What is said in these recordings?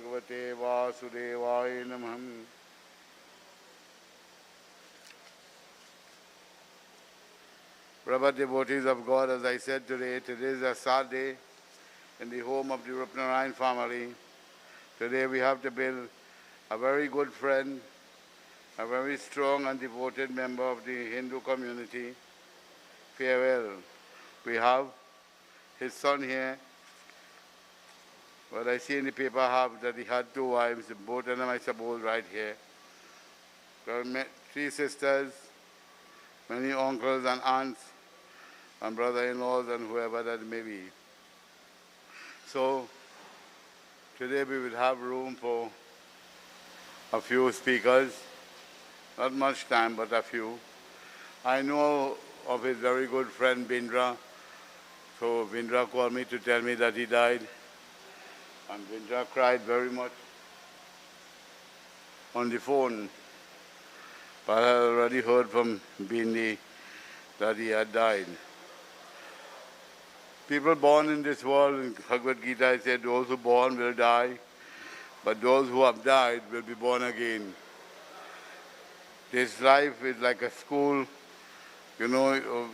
Bhagavate Vasudevaya Namah. Brother devotees of God, as I said today, today is a sad day in the home of the Roopnarinesingh family. Today we have to build a very good friend, a very strong and devoted member of the Hindu community. Farewell. We have his son here. What I see in the paper that he had 2 wives, both of them I suppose right here. There are 3 sisters, many uncles and aunts, and brother-in-laws and whoever that may be. So today we will have room for a few speakers, not much time but a few. I know of his very good friend Bindra, so Bindra called me to tell me that he died, and Bindra cried very much on the phone, but I already heard from Vingi that he had died. People born in this world, in Bhagavad Gita I said, those who born will die, but those who have died will be born again. This life is like a school. You know,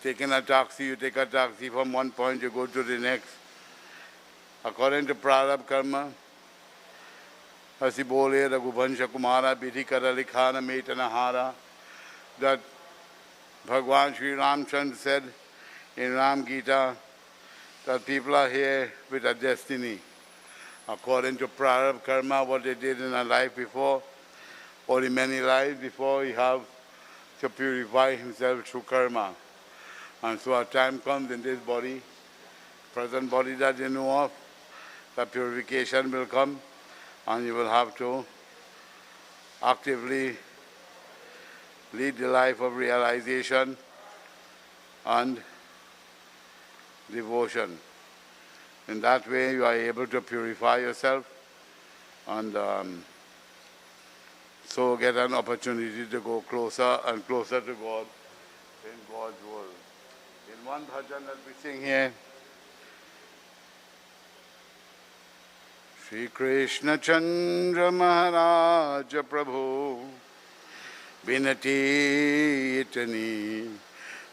taking a taxi, you take a taxi from one point, you go to the next. According to Prarabdha Karma, Hasi Bole, Raghuvansha Kumara, Bidhi Kara Likhana Metana Hara, that Bhagwan Sri Ramchandra said in Ram Gita, that people are here with a destiny. According to Prarabdha Karma, what they did in a life before, or in many lives before, he have to purify himself through karma. And so a time comes in this body, present body that you know of, the purification will come, and you will have to actively lead the life of realization and devotion. In that way you are able to purify yourself and so get an opportunity to go closer and closer to God in God's world. In one bhajan that we sing here, Shri Krishna Chandra Maharaj Prabhu Binati Itani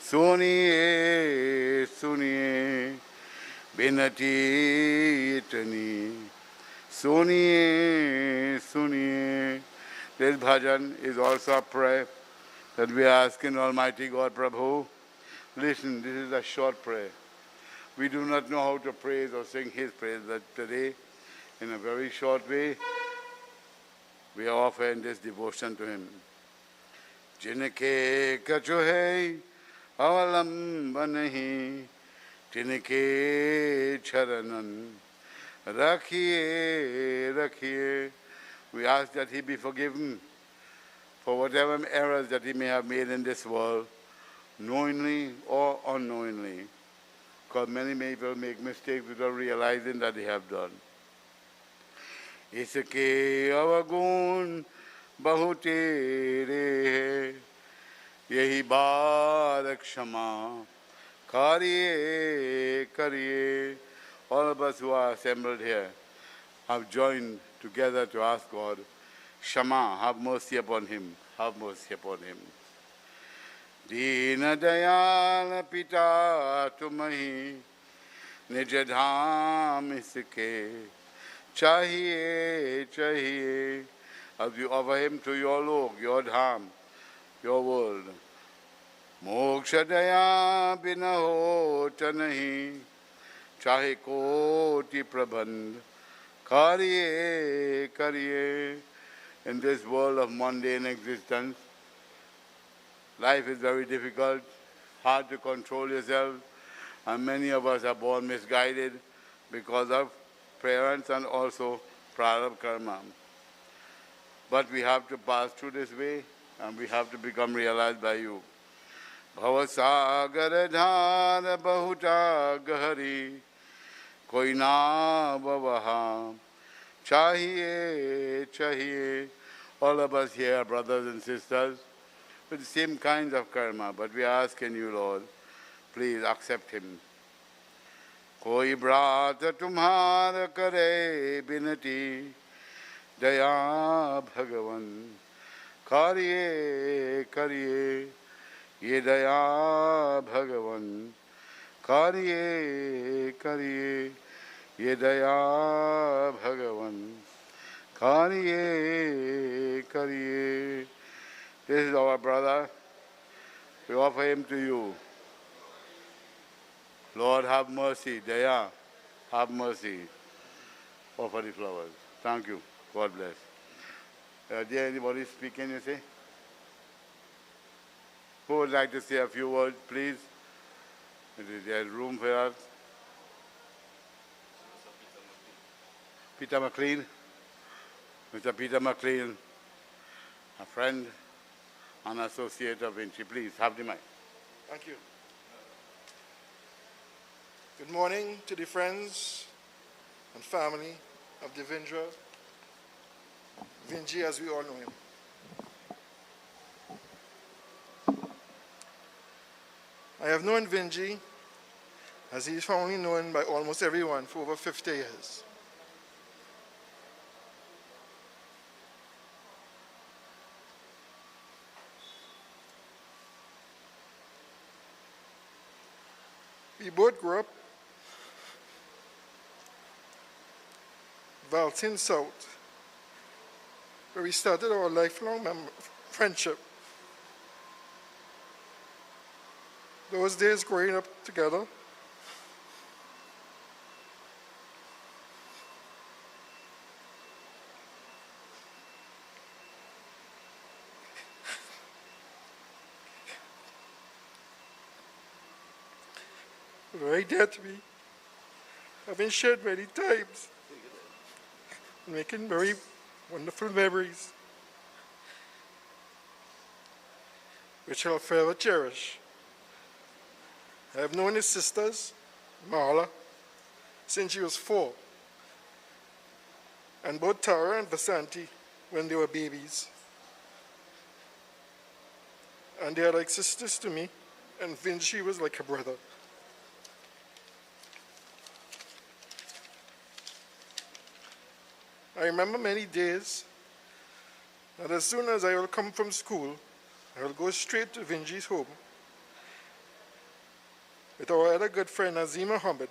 Suniye Suniye Binati Itani Suniye Suniye. This bhajan is also a prayer that we are asking Almighty God, Prabhu, listen, this is a short prayer. We do not know how to praise or sing His praise, but today, in a very short way, we are offering this devotion to Him. Jinke kachuhai avalamba nahi, tinke charanan, rakhiye, rakhiye. We ask that he be forgiven for whatever errors that he may have made in this world, knowingly or unknowingly, because many people make mistakes without realizing that they have done. Iske avagun bahutere yehi baar kshama kariye kariye. All of us who are assembled here have joined together to ask God, Shama, have mercy upon him, have mercy upon him. Dina Dayal Pita Tumahi Nijadham Iske Chahiye Chahiye. As you offer him to your Lok, your Dham, your world. Moksha Daya Bina Hota Nahi Chahe Koti Prabandh Kariye, kariye. In this world of mundane existence, life is very difficult, hard to control yourself, and many of us are born misguided because of parents and also prarabdha karma. But we have to pass through this way, and we have to become realized by you. Bhavasagar dhara bahuta gahari koi na bavaha chahiye, chahiye. All of us here are brothers and sisters with the same kinds of karma, but we are asking you, Lord, please accept him. कोई भ्रात तुम्हार करे बिनती, दया भगवन करिए करिए, ये दया भगवन करिए करिए, ये दया भगवन करिए करिए. This is our brother. We offer him to you. Lord, have mercy. Daya, have mercy. Offer the flowers. Thank you. God bless. Dear, anybody speaking, you say? Who would like to say a few words, please? There's room for us. Peter McLean. Mr. Peter McLean, a friend and associate of Vinci. Please, have the mic. Thank you. Good morning to the friends and family of Devindra, Vingi as we all know him. I have known Vingi as he is formally known by almost everyone for over 50 years. We both grew up Valtin South, where we started our lifelong friendship. Those days growing up together, very dear to me, having shared many times, making very wonderful memories, which I'll forever cherish. I have known his sisters, Marla, since she was 4, and both Tara and Vasanti when they were babies. And they are like sisters to me, and Vinci was like a brother. I remember many days that as soon as I will come from school, I will go straight to Vingi's home with our other good friend Azim Muhammad,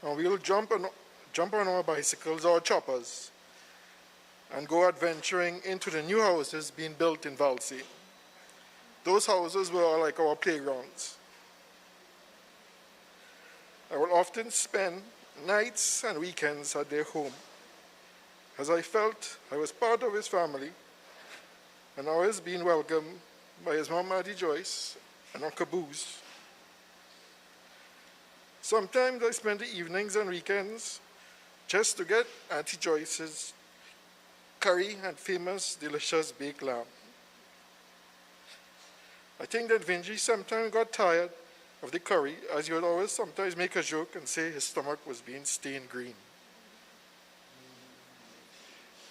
and we will jump on our bicycles or choppers and go adventuring into the new houses being built in Valsi. Those houses were like our playgrounds. I will often spend nights and weekends at their home, as I felt I was part of his family and always being welcomed by his mom, Auntie Joyce, and Uncle Bose. Sometimes I spent the evenings and weekends just to get Auntie Joyce's curry and famous, delicious baked lamb. I think that Vingi sometimes got tired of the curry, as he would always sometimes make a joke and say his stomach was being stained green.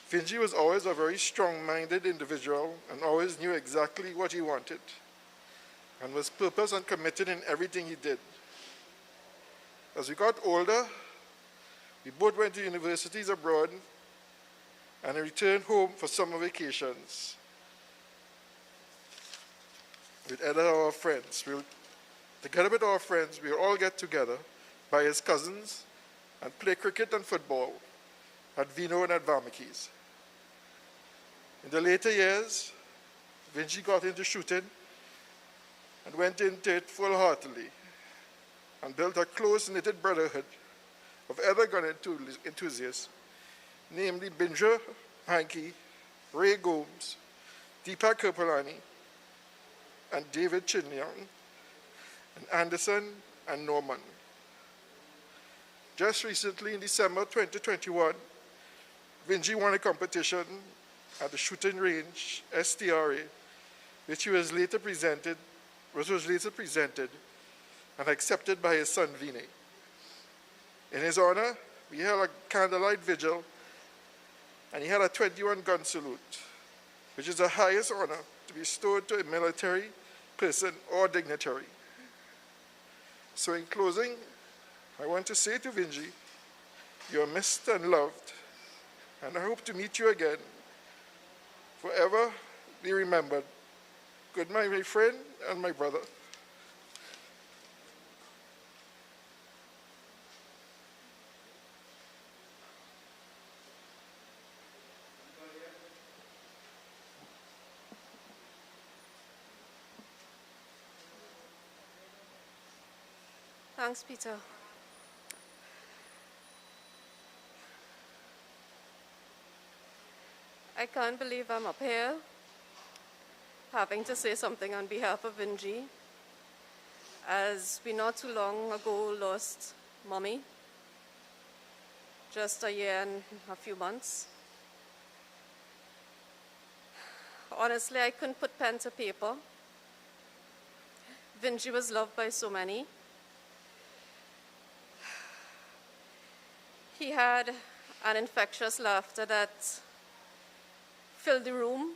Vingi was always a very strong-minded individual and always knew exactly what he wanted and was purpose and committed in everything he did. As we got older, we both went to universities abroad and returned home for summer vacations with other our friends. Together with our friends, we would all get together by his cousins and play cricket and football at Vino and at Varmikis. In the later years, Vinci got into shooting and went into it full-heartedly and built a close-knitted brotherhood of other gun enthusiasts, namely Bindya, Hanky, Ray Gomes, Deepak Kirpalani, and David Chinyoung, and Anderson and Norman. Just recently, in December 2021, Vinci won a competition at the shooting range, STRA, which was later presented and accepted by his son Vinay. In his honor, we held a candlelight vigil, and he had a 21-gun salute, which is the highest honor to be bestowed to a military person or dignitary. So in closing, I want to say to Vingi, you are missed and loved, and I hope to meet you again. Forever be remembered. Goodbye, my friend and my brother. Thanks, Peter. I can't believe I'm up here having to say something on behalf of Vingi, as we not too long ago lost Mommy, just a year and a few months. Honestly, I couldn't put pen to paper. Vingi was loved by so many. He had an infectious laughter that filled the room.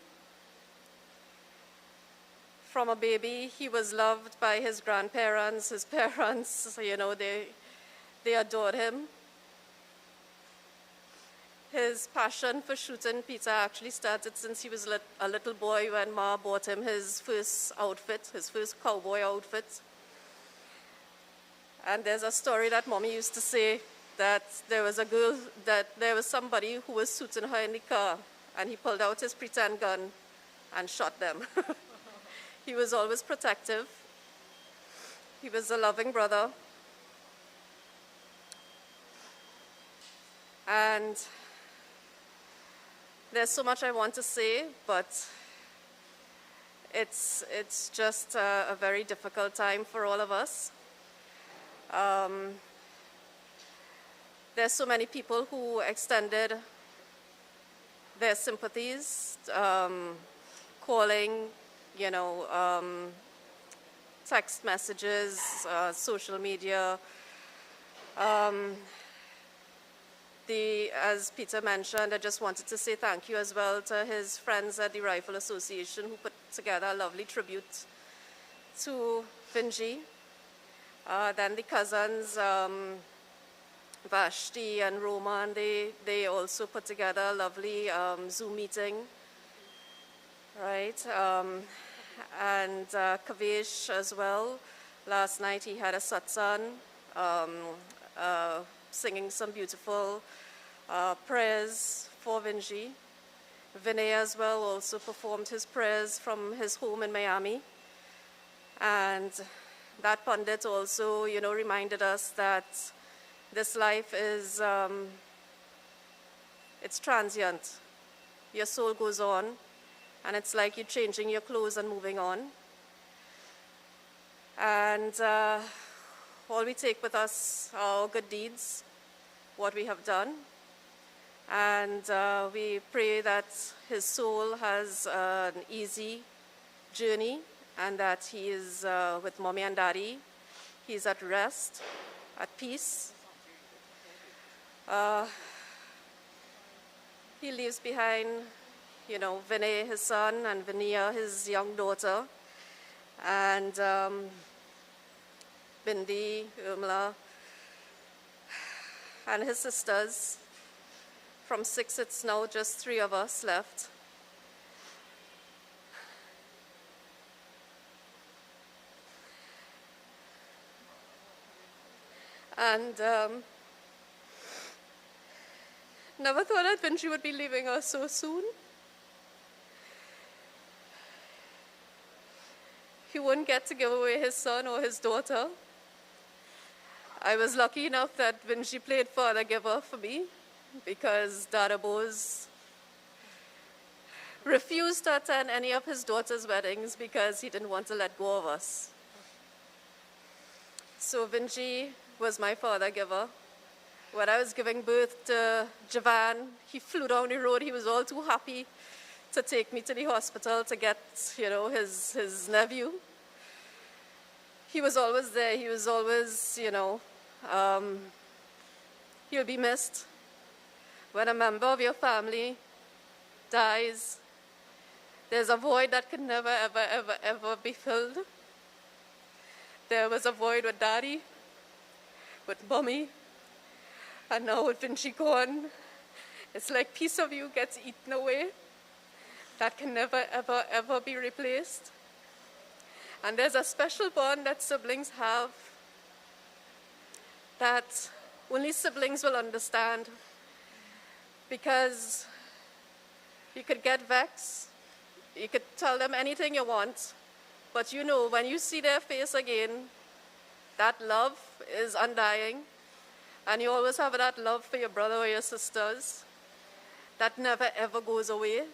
From a baby, he was loved by his grandparents, his parents, you know, they adored him. His passion for shooting Peter actually started since he was a little boy when Ma bought him his first outfit, his first cowboy outfit. And there's a story that Mommy used to say that there was somebody who was shooting her in the car, and he pulled out his pretend gun and shot them. He was always protective. He was a loving brother. And there's so much I want to say, but it's just a very difficult time for all of us. There's so many people who extended their sympathies, calling, you know, text messages, social media. As Peter mentioned, I just wanted to say thank you as well to his friends at the Rifle Association who put together a lovely tribute to Vingi. Then the cousins, Vashti and Roman, they also put together a lovely Zoom meeting, right? And Kavesh as well. Last night he had a satsang, singing some beautiful prayers for Vingi. Vinay as well also performed his prayers from his home in Miami. And that pundit also, you know, reminded us that this life is, it's transient. Your soul goes on, and it's like you're changing your clothes and moving on. And all we take with us are our good deeds, what we have done. And we pray that his soul has an easy journey and that he is with Mommy and Daddy. He's at rest, at peace. He leaves behind, you know, Vinay, his son, and Vaneea, his young daughter, and Bindya, Urmala, and his sisters. From 6, it's now just 3 of us left. And never thought that Vingi would be leaving us so soon. He wouldn't get to give away his son or his daughter. I was lucky enough that Vingi played father giver for me because Dada Bose refused to attend any of his daughter's weddings because he didn't want to let go of us. So Vingi was my father giver. When I was giving birth to Jeevan, he flew down the road. He was all too happy to take me to the hospital to get, you know, his nephew. He was always there. He was always, you know, he'll be missed. When a member of your family dies, there's a void that can never, ever, ever, ever be filled. There was a void with Daddy. with Mommy, and now with Vinci gone, it's like a piece of you gets eaten away. That can never, ever, ever be replaced. And there's a special bond that siblings have that only siblings will understand, because you could get vexed, you could tell them anything you want, but you know when you see their face again, that love is undying, and you always have that love for your brother or your sisters that never ever goes away.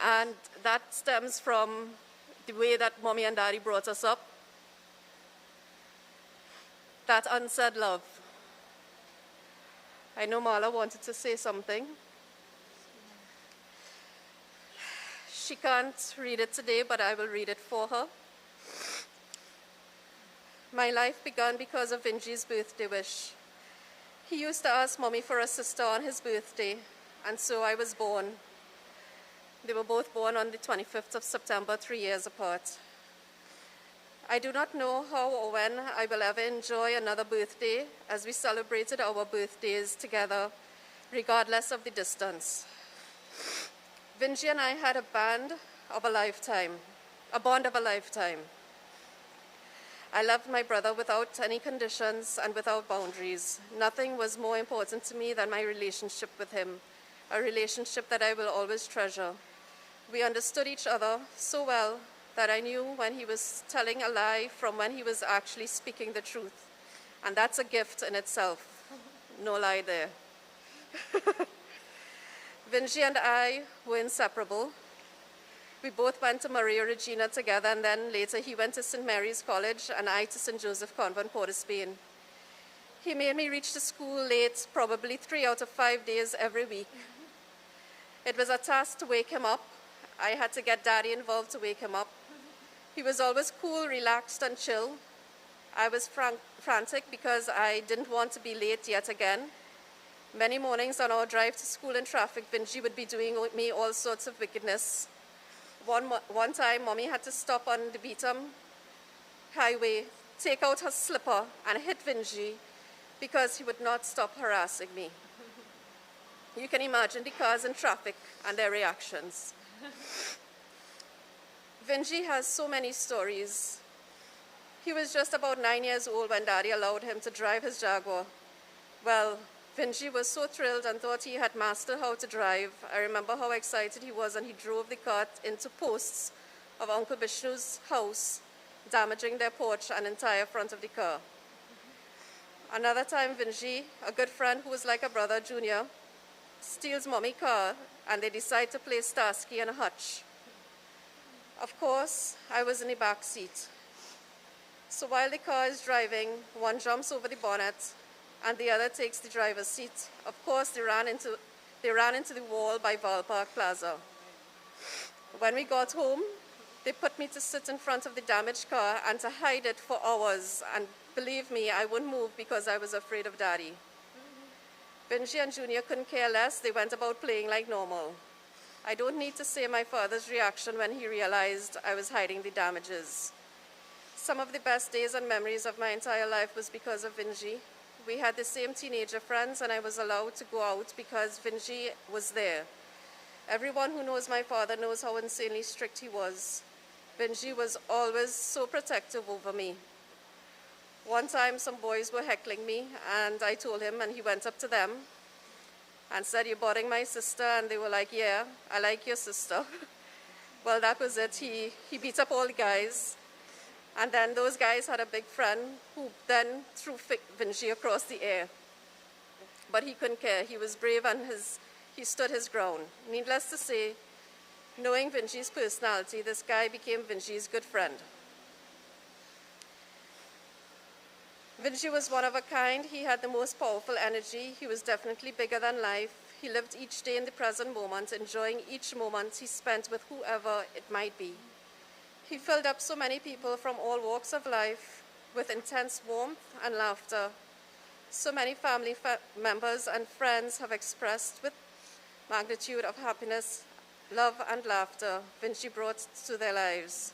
And that stems from the way that Mommy and Daddy brought us up. That unsaid love. I know Marla wanted to say something. She can't read it today, but I will read it for her. My life began because of Vingi's birthday wish. He used to ask Mommy for a sister on his birthday, and so I was born. They were both born on the 25th of September, 3 years apart. I do not know how or when I will ever enjoy another birthday, as we celebrated our birthdays together, regardless of the distance. Vingi and I had a bond of a lifetime. I loved my brother without any conditions and without boundaries. Nothing was more important to me than my relationship with him, a relationship that I will always treasure. We understood each other so well that I knew when he was telling a lie from when he was actually speaking the truth. And that's a gift in itself. No lie there. Vingi and I were inseparable. We both went to Maria Regina together, and then later he went to St. Mary's College and I to St. Joseph Convent, Port of Spain. He made me reach the school late, probably 3 out of 5 days every week. It was a task to wake him up. I had to get Daddy involved to wake him up. He was always cool, relaxed, and chill. I was frantic because I didn't want to be late yet again. Many mornings on our drive to school in traffic, Vingi would be doing me all sorts of wickedness. One time, Mommy had to stop on the Beetham highway, take out her slipper, and hit Vingi because he would not stop harassing me. You can imagine the cars in traffic and their reactions. Vingi has so many stories. He was just about 9 years old when Daddy allowed him to drive his Jaguar. Well, Vingi was so thrilled and thought he had mastered how to drive. I remember how excited he was, and he drove the car into posts of Uncle Vishnu's house, damaging their porch and entire front of the car. Another time, Vingi, a good friend who was like a brother, Junior, steals Mommy's car, and they decide to play Starsky and Hutch. Of course, I was in the back seat. So while the car is driving, one jumps over the bonnet, and the other takes the driver's seat. Of course, they ran into the wall by Valpark Plaza. When we got home, they put me to sit in front of the damaged car and to hide it for hours. And believe me, I wouldn't move because I was afraid of Daddy. Vingi and Junior couldn't care less. They went about playing like normal. I don't need to say my father's reaction when he realized I was hiding the damages. Some of the best days and memories of my entire life was because of Vingi. We had the same teenager friends, and I was allowed to go out because Vingi was there. Everyone who knows my father knows how insanely strict he was. Vingi was always so protective over me. One time, some boys were heckling me, and I told him, and he went up to them and said, "You're bothering my sister," and they were like, "Yeah, I like your sister." Well, that was it. He beat up all the guys. And then those guys had a big friend who then threw Vingi across the air. But he couldn't care. He was brave, and he stood his ground. Needless to say, knowing Vingi's personality, this guy became Vingi's good friend. Vingi was one of a kind. He had the most powerful energy. He was definitely bigger than life. He lived each day in the present moment, enjoying each moment he spent with whoever it might be. He filled up so many people from all walks of life with intense warmth and laughter. So many family members and friends have expressed with magnitude of happiness, love, and laughter Vingi brought to their lives.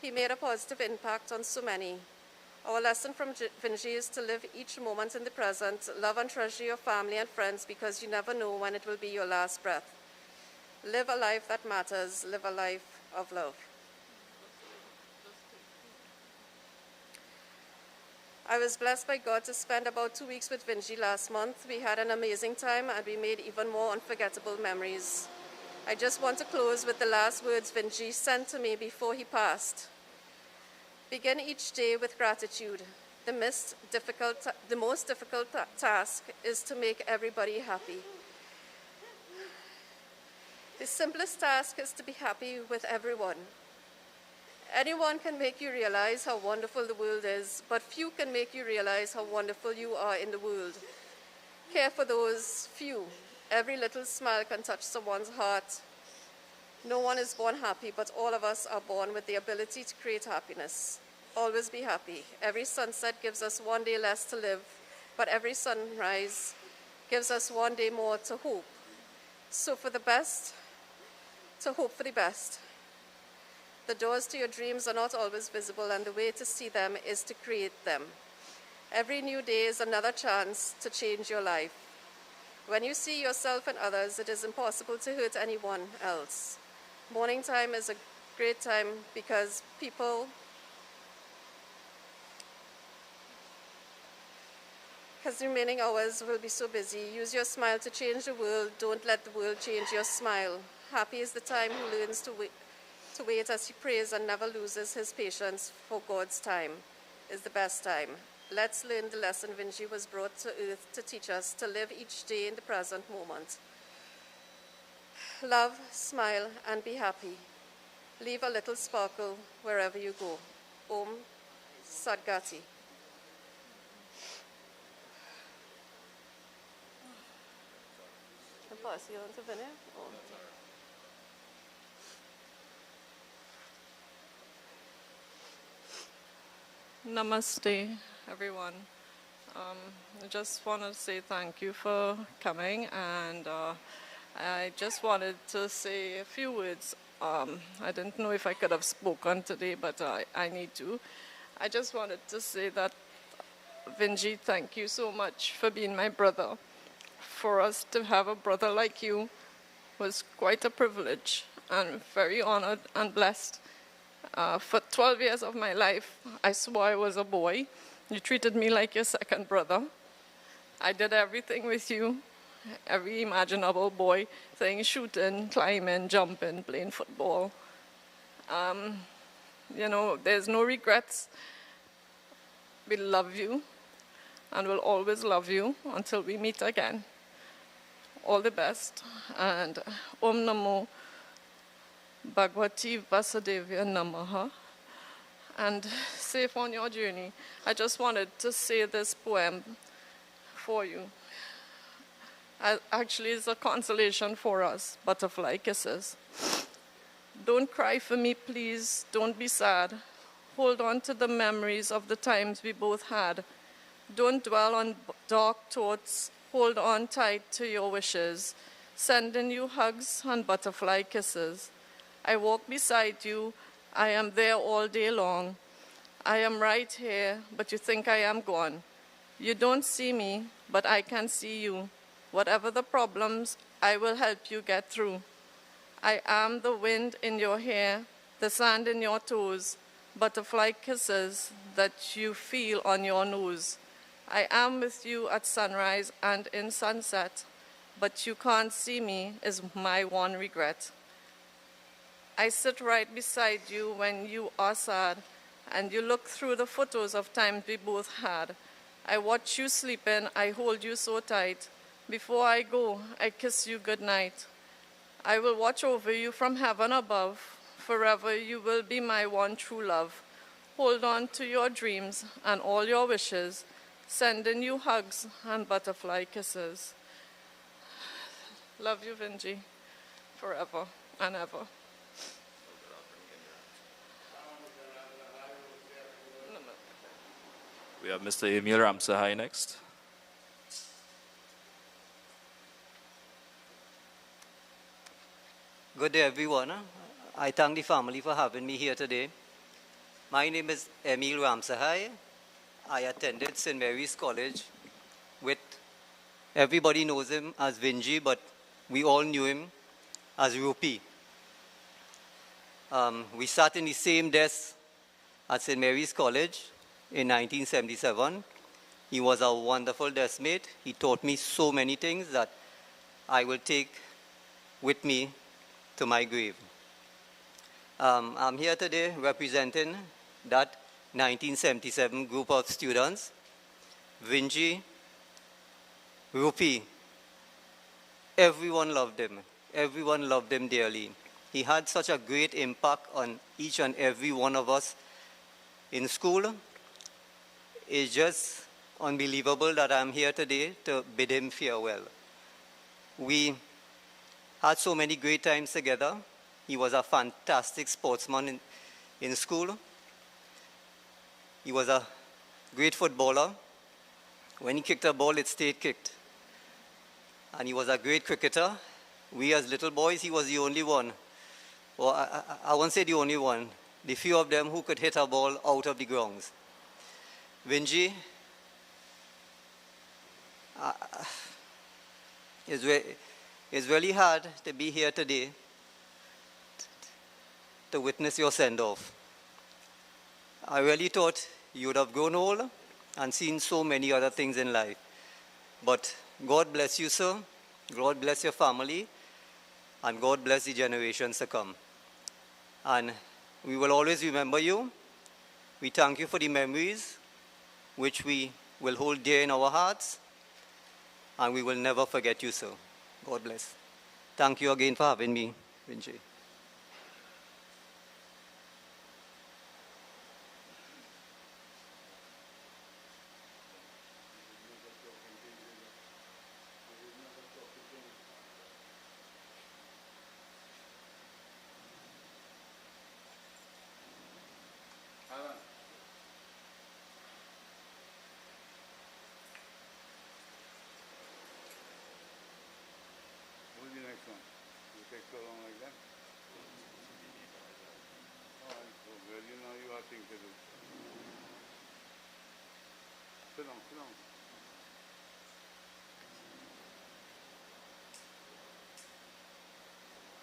He made a positive impact on so many. Our lesson from Vingi is to live each moment in the present, love and treasure your family and friends because you never know when it will be your last breath. Live a life that matters, live a life of love. I was blessed by God to spend about 2 weeks with Vingi last month. We had an amazing time and we made even more unforgettable memories. I just want to close with the last words Vingi sent to me before he passed. Begin each day with gratitude. The most difficult task is to make everybody happy. The simplest task is to be happy with everyone. Anyone can make you realize how wonderful the world is, but few can make you realize how wonderful you are in the world. Care for those few. Every little smile can touch someone's heart. No one is born happy, but all of us are born with the ability to create happiness. Always be happy. Every sunset gives us one day less to live, but every sunrise gives us one day more to hope. So for the best, to hope for the best. The doors to your dreams are not always visible, and the way to see them is to create them. Every new day is another chance to change your life. When you see yourself and others, it is impossible to hurt anyone else. Morning time is a great time because the remaining hours will be so busy. Use your smile to change the world. Don't let the world change your smile. Happy is the time who learns to wait as he prays and never loses his patience, for God's time is the best time. Let's learn the lesson Vingi was brought to earth to teach us, to live each day in the present moment. Love, smile, and be happy. Leave a little sparkle wherever you go. Om Sadgati. I'll pass you on to Vinay. Namaste, everyone. I just want to say thank you for coming, and I just wanted to say a few words. I didn't know if I could have spoken today, but I need to. I just wanted to say that, Vingi, thank you so much for being my brother. For us to have a brother like you was quite a privilege, and very honored and blessed. For 12 years of my life, I swore I was a boy. You treated me like your second brother. I did everything with you, every imaginable boy thing, shooting, climbing, jumping, playing football. There's no regrets. We love you and will always love you until we meet again. All the best. And Om Namo Bhagavati Vasudevaya Namaha. And safe on your journey. I just wanted to say this poem for you. Actually, it's a consolation for us, Butterfly Kisses. Don't cry for me, please. Don't be sad. Hold on to the memories of the times we both had. Don't dwell on dark thoughts. Hold on tight to your wishes. Sending you hugs and butterfly kisses. I walk beside you. I am there all day long. I am right here, but you think I am gone. You don't see me, but I can see you. Whatever the problems, I will help you get through. I am the wind in your hair, the sand in your toes, butterfly kisses that you feel on your nose. I am with you at sunrise and in sunset, but you can't see me is my one regret. I sit right beside you when you are sad, and you look through the photos of times we both had. I watch you sleeping, I hold you so tight. Before I go, I kiss you goodnight. I will watch over you from heaven above. Forever you will be my one true love. Hold on to your dreams and all your wishes, sending you hugs and butterfly kisses. Love you, Vingi, forever and ever. We have Mr. Emile Ramsahai next. Good day, everyone. I thank the family for having me here today. My name is Emile Ramsahai, I attended St. Mary's College with, everybody knows him as Vingi, but we all knew him as Rupee. We sat in the same desk at St. Mary's College in 1977. He was a wonderful deskmate. He taught me so many things that I will take with me to my grave. I'm here today representing that 1977 group of students. Vingi, Rupee, everyone loved him. Everyone loved him dearly. He had such a great impact on each and every one of us in school. It's just unbelievable that I'm here today to bid him farewell. We had so many great times together. He was a fantastic sportsman in school. He was a great footballer. When he kicked a ball, it stayed kicked. And he was a great cricketer. We as little boys, he was the only one. Or I won't say the only one. The few of them who could hit a ball out of the grounds. Vingi, it's really hard to be here today to witness your send-off. I really thought you would have grown old and seen so many other things in life. But God bless you, sir. God bless your family. And God bless the generations to come. And we will always remember you. We thank you for the memories which we will hold dear in our hearts. And we will never forget you, sir. God bless. Thank you again for having me, Vingi. Who's the next one? You take so long like that? All right, so well, you know you have things to do. Sit down, sit down.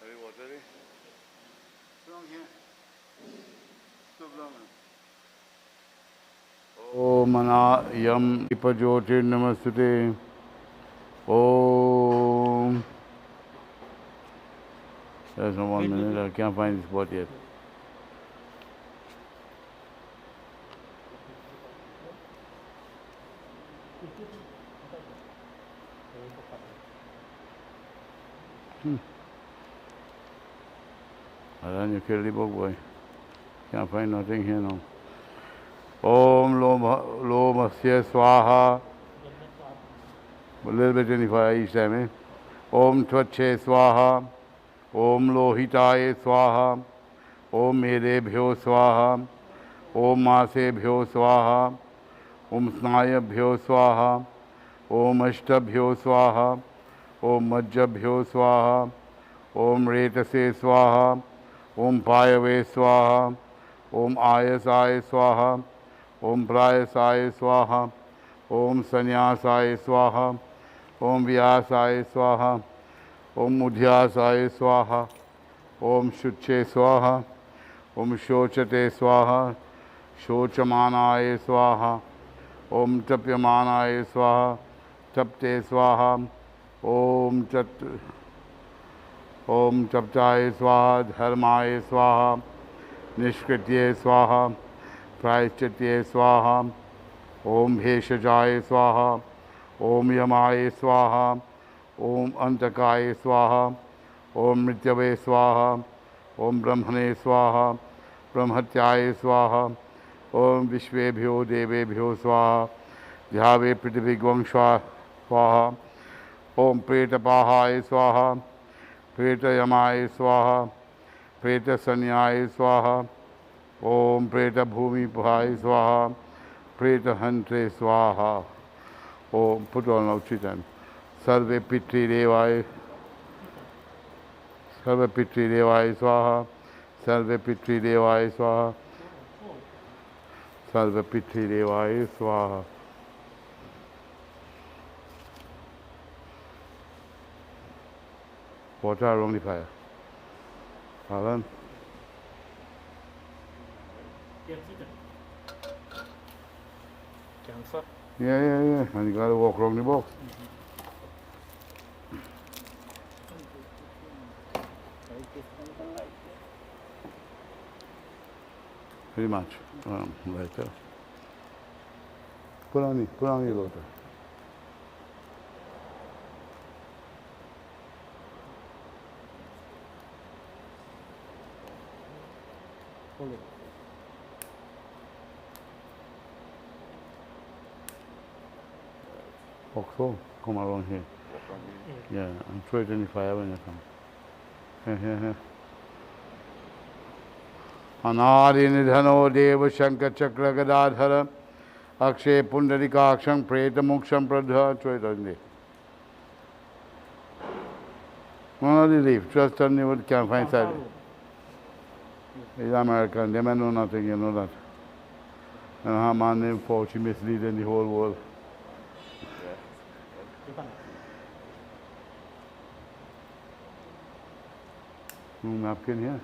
Are you watery? Sit down here. Sit down. Om Mana Yam Ipajoti Namasute. Om. There's no 1 minute, I can't find the spot yet. Then you kill the book, boy. Can't find nothing here now. Om Lomasya Swaha. A little bit in the fire each time, eh? Om Tvache Swaha. Om Lohitaye Swaha. Om Medebhyo Swaha. Om Masebhyo Swaha. Om Snayabhyo Swaha. Om Ashtabhyo Swaha. Om Majjabhyo Swaha. Om Retase Swaha. Om Payave Swaha. Om Ayasaye Swaha. Om Prayasaye Swaha. Om Sanyasaye Swaha. Om Vyasaye Swaha. Om Mudhyasaye Swaha. Om Shuche Swaha. Om Shochate Swaha. Shochamanaye Swaha. Om Tapyamanaye Swaha. Tapte Swaha. Om Chaptaye Swaha. Dharmaye Swaha. Nishkritye Swaha. Prayachitye Swaha. Om Bheshajaye Swaha. Om Yamaye Swaha. Om Antakaye Swaha. Om Mrityave Swaha. Om Brahmane Swaha. Brahmatyaye Swaha. Om Vishwebhyo Devebhyo Swaha. Jhave Pritibhigvam Swaha. Om Pretapahaye Swaha. Pretayamaye Swaha. Pretasanyaye Swaha. Om Preta Bhumi Bhai Swaha. Preta Hantre Swaha. Om, put on now 3 times. Sarve Pitri Devaya. Sarve Pitri Devaya Swaha. Sarve Pitri Devaya Swaha. Sarva Pithi Devaya Swaha. Water around the fire. Alan? Yeah. And you got to walk around the box. Pretty much. Right there. Put on the water. Oxo, come around here. Yeah, and throw it in the fire when you come. Here. Anadi Nidhano Deva Shankar Chakra Gadadhara Akshay Pundarikaksham Preta Muksham Pradha. Throw it on there. No, they leave. Just turn the wood, can't find side. He's American, they may know nothing, you know that. And a man named Fauci misleading the whole world. Napkin here.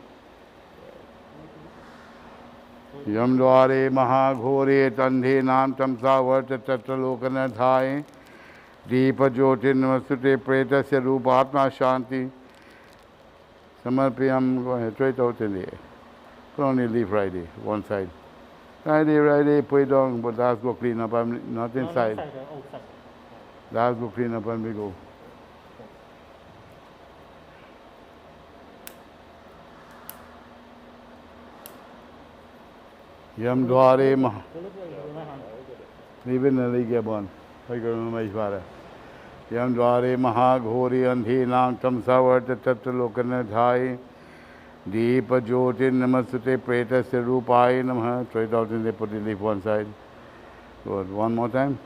Yam Dware Mahaghore Tandhe Nam Tamsa Varta Tatra Lokanadhai Deepa Jyotin Vasute Pretasya Rupatma Shanti Samarpiyam. Go ahead, try it out in there. Put only leave Friday, one side. Friday, put it down, but let's go clean up. I'm not inside. Let's go clean up and we go. Yam Dware Mah. Leave in the league one. I go to my father. Yam Dware Mahaghori Andhi Nam Tamsavarta Tatra Lokanadhai Deepa Jyotin Namasute Pretasya Rupai Namaha. Try it out and they put the leaf one side. Good. One more time.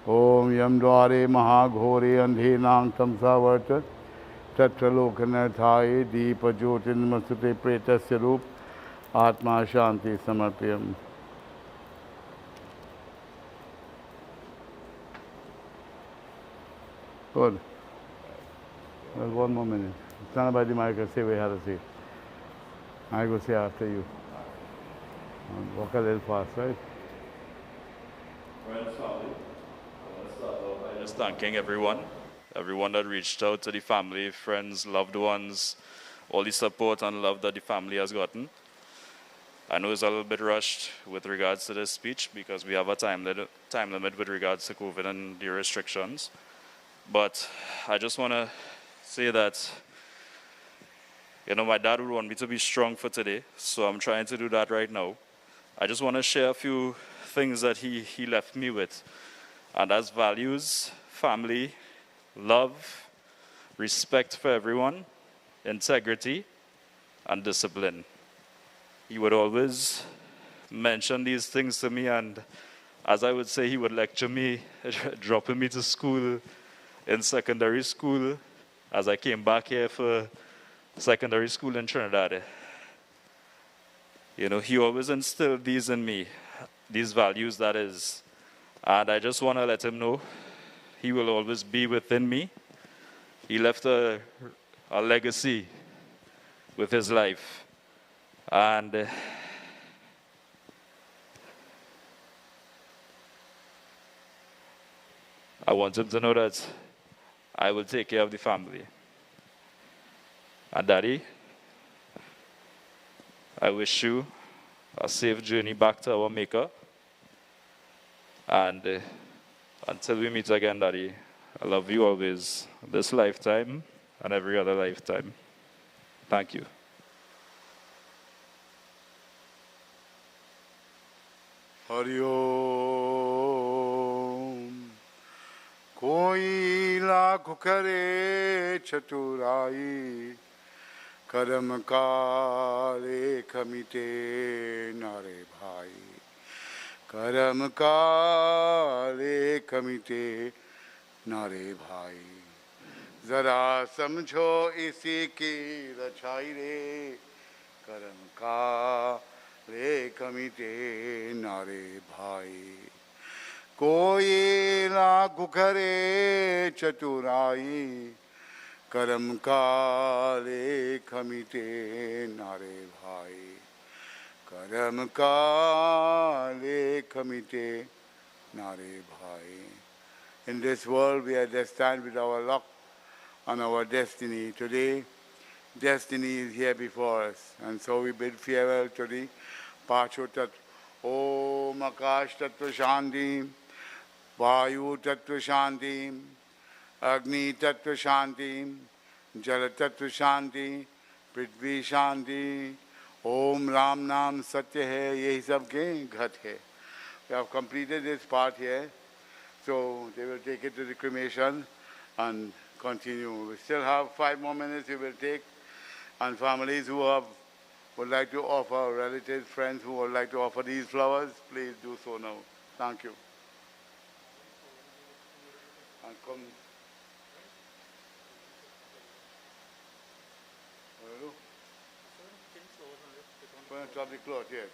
Om Yam Dware Mahaghori Andhi Nam Tamsavarta Tatra Lokanadhai Deepa Jyotin Namasute Pretasya Rup Atma Shanti Samarpiyam. Good. Well, one more minute. Stand by the mic and say what you have to say. I go say after you. Walk a little fast, right? Well, family, I want to start off by just thanking everyone that reached out to the family, friends, loved ones, all the support and love that the family has gotten. I know it's a little bit rushed with regards to this speech because we have a time limit with regards to COVID and the restrictions. But I just want to say that, my dad would want me to be strong for today, so I'm trying to do that right now. I just want to share a few things that he left me with, and that's values, family, love, respect for everyone, integrity, and discipline. He would always mention these things to me, and as I would say, he would lecture me, dropping me to school in secondary school as I came back here for secondary school in Trinidad. He always instilled these in me, these values, that is. And I just want to let him know he will always be within me. He left a legacy with his life. And I want him to know that I will take care of the family. And Daddy, I wish you a safe journey back to our Maker. And until we meet again, Daddy, I love you always, this lifetime and every other lifetime. Thank you. Hari Om. Koi lakh kare chaturai, karm ka lekh mite nare bhai. Karm ka lekh mite nare bhai. जरा समझो इसी की रछाई रे करम का रे कमिटे नारे भाई कोई लागू करे चतुराई करम काले खमिटे नारे भाई करम काले खमिटे नारे भाई. In this world we are destined with our luck and our destiny. Today, destiny is here before us, and so we bid farewell to the Pacho Tat. Om Akash Tattva Shanti, Vayu Tattva Shanti, Agni Tattva Shanti, Jala Tattva Shanti, Prithvi Shanti, Om Ram Nam Satya hai, yehi sab ke ghat hai. We have completed this part here, so they will take it to the cremation and continue. We still have 5 more minutes we will take, and families who would like to offer, relatives, friends who would like to offer these flowers, please do so now. Thank you. And come. Put on top of the cloth, yes.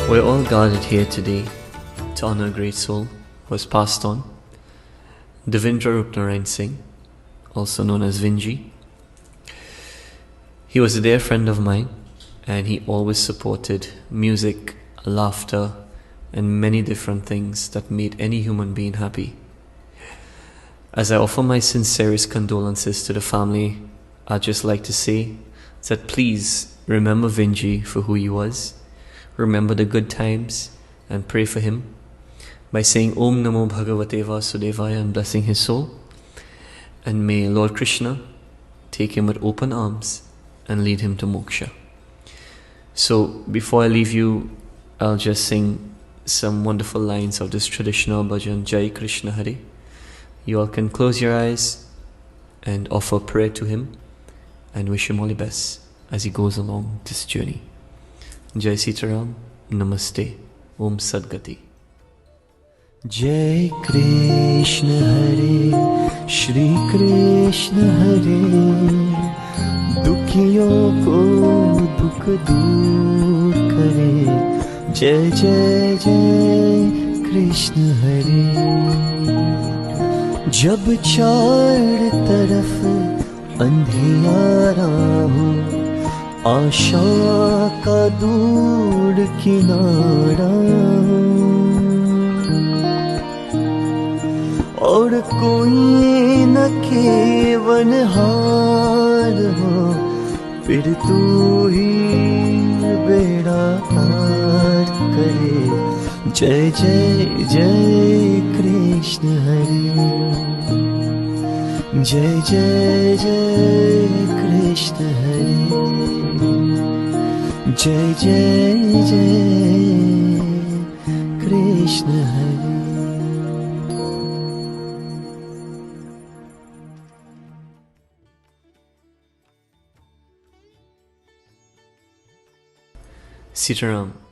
We're all gathered here today to honor a great soul who has passed on, Devindra Roopnarinesingh, also known as Vingi. He was a dear friend of mine, and he always supported music, laughter, and many different things that made any human being happy. As I offer my sincerest condolences to the family, I'd just like to say that please remember Vingi for who he was, remember the good times, and pray for him by saying Om Namo Bhagavate Vasudevaya and blessing his soul. And may Lord Krishna take him with open arms and lead him to moksha. So before I leave you, I'll just sing some wonderful lines of this traditional bhajan, Jai Krishna Hare. You all can close your eyes and offer prayer to him and wish him all the best as he goes along this journey. Jai Sitaram, Namaste, Om Sadgati. Jai Krishna Hare, Shri Krishna Hare, Dukhiyon ko dukh dur kare. Jai Jai Jai Krishna Hare. जब चार तरफ अंधियारा हो, आशा का दूर किनारा हो, और कोई न केवल हार हो, फिर तू ही बेड़ा पार करे. जय जय जय कृष्ण हरे. जय जय जय कृष्ण हरे. जय जय जय कृष्ण हरे. Sitaram.